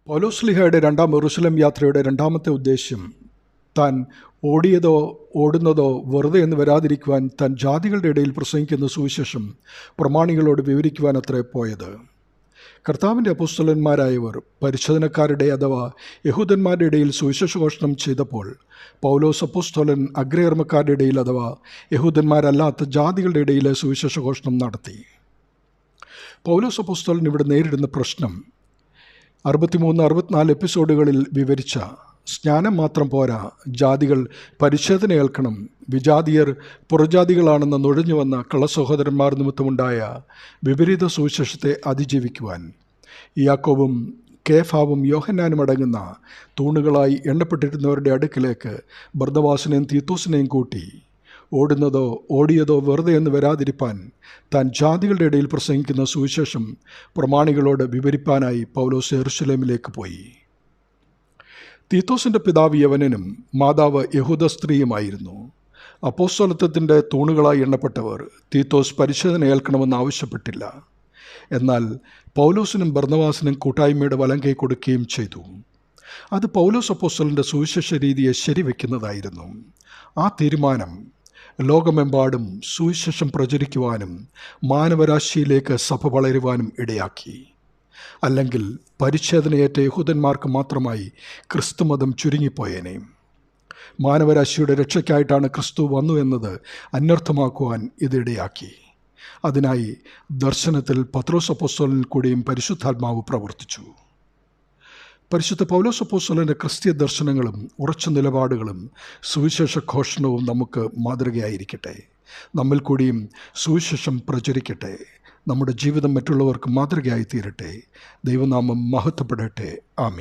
പൗലോസ്ലീഹയുടെ രണ്ടാം യെരൂശലേം യാത്രയുടെ രണ്ടാമത്തെ ഉദ്ദേശ്യം താൻ ഓടുന്നതോ വെറുതെ എന്ന് വരാതിരിക്കുവാൻ താൻ ജാതികളുടെ ഇടയിൽ പ്രസംഗിക്കുന്ന സുവിശേഷം പ്രമാണികളോട് വിവരിക്കുവാൻ അത്രേ പോയത്. കർത്താവിൻ്റെ അപ്പോസ്തലന്മാരായവർ പരിച്ഛേദനക്കാരുടെ അഥവാ യഹൂദന്മാരുടെ ഇടയിൽ സുവിശേഷഘോഷണം ചെയ്തപ്പോൾ പൗലോസ് അപ്പോസ്തലൻ അഗ്രകർമ്മക്കാരുടെ ഇടയിൽ അഥവാ യഹൂദന്മാരല്ലാത്ത ജാതികളുടെ ഇടയിൽ സുവിശേഷഘോഷണം നടത്തി. പൗലോസ് അപ്പോസ്തലൻ ഇവിടെ നേരിടുന്ന പ്രശ്നം 63-64 എപ്പിസോഡുകളിൽ വിവരിച്ച സ്നാനം മാത്രം പോരാ, ജാതികൾ പരിച്ഛേദന ഏൽക്കണം, വിജാതിയർ പുറജാതികളാണെന്ന് നുഴഞ്ഞു വന്ന കള്ളസഹോദരന്മാർ നിമിത്തമുണ്ടായ വിപരീത സുവിശേഷത്തെ അതിജീവിക്കുവാൻ യാക്കോബും കേഫാവും യോഹന്നാനും അടങ്ങുന്ന തൂണുകളായി എണ്ണപ്പെട്ടിരുന്നവരുടെ അടുക്കിലേക്ക് ബർന്നബാസിനെയും തീത്തോസിനെയും കൂട്ടി ഓടിയതോ വെറുതെ എന്ന് വരാതിരിപ്പാൻ താൻ ജാതികളുടെ ഇടയിൽ പ്രസംഗിക്കുന്ന സുവിശേഷം പ്രമാണികളോട് വിവരിപ്പാനായി പൗലോസ് യെരൂശലേമിലേക്ക് പോയി. തീത്തോസിൻ്റെ പിതാവ് യവനനും മാതാവ് യഹൂദ സ്ത്രീയുമായിരുന്നു. അപ്പോസ്തലത്വത്തിൻ്റെ തൂണുകളായി എണ്ണപ്പെട്ടവർ തീത്തോസ് പരിച്ഛേദന ഏൽക്കണമെന്ന് ആവശ്യപ്പെട്ടില്ല. എന്നാൽ പൗലോസിനും ബർന്നബാസിനും കൂട്ടായ്മയുടെ വലം കൈ കൊടുക്കുകയും ചെയ്തു. അത് പൗലോസ് അപ്പോസ്തലൻ്റെ സുവിശേഷ രീതിയെ ശരിവെക്കുന്നതായിരുന്നു. ആ തീരുമാനം ലോകമെമ്പാടും സുവിശേഷം പ്രചരിക്കുവാനും മാനവരാശിയിലേക്ക് സഭ വളരുവാനും ഇടയാക്കി. അല്ലെങ്കിൽ പരിച്ഛേദനയേറ്റ യഹൂദന്മാർക്ക് മാത്രമായി ക്രിസ്തുമതം ചുരുങ്ങിപ്പോയേനെ. മാനവരാശിയുടെ രക്ഷയ്ക്കായിട്ടാണ് ക്രിസ്തു വന്നു എന്നത് അന്വർത്ഥമാക്കുവാൻ ഇതിടയാക്കി. അതിനായി ദർശനത്തിൽ പത്രോസ് അപ്പോസ്തലനിൽ കൂടിയും പരിശുദ്ധാത്മാവ് പ്രവർത്തിച്ചു. പരിശുദ്ധ പൗലോസ് അപ്പോസ്തലൻ്റെ ക്രിസ്തീയ ദർശനങ്ങളും ഉറച്ച നിലപാടുകളും സുവിശേഷ ഘോഷണവും നമുക്ക് മാതൃകയായിരിക്കട്ടെ. നമ്മിൽ കൂടിയും സുവിശേഷം പ്രചരിക്കട്ടെ. നമ്മുടെ ജീവിതം മറ്റുള്ളവർക്ക് മാതൃകയായി തീരട്ടെ. ദൈവനാമം മഹത്വപ്പെടട്ടെ. ആമീൻ.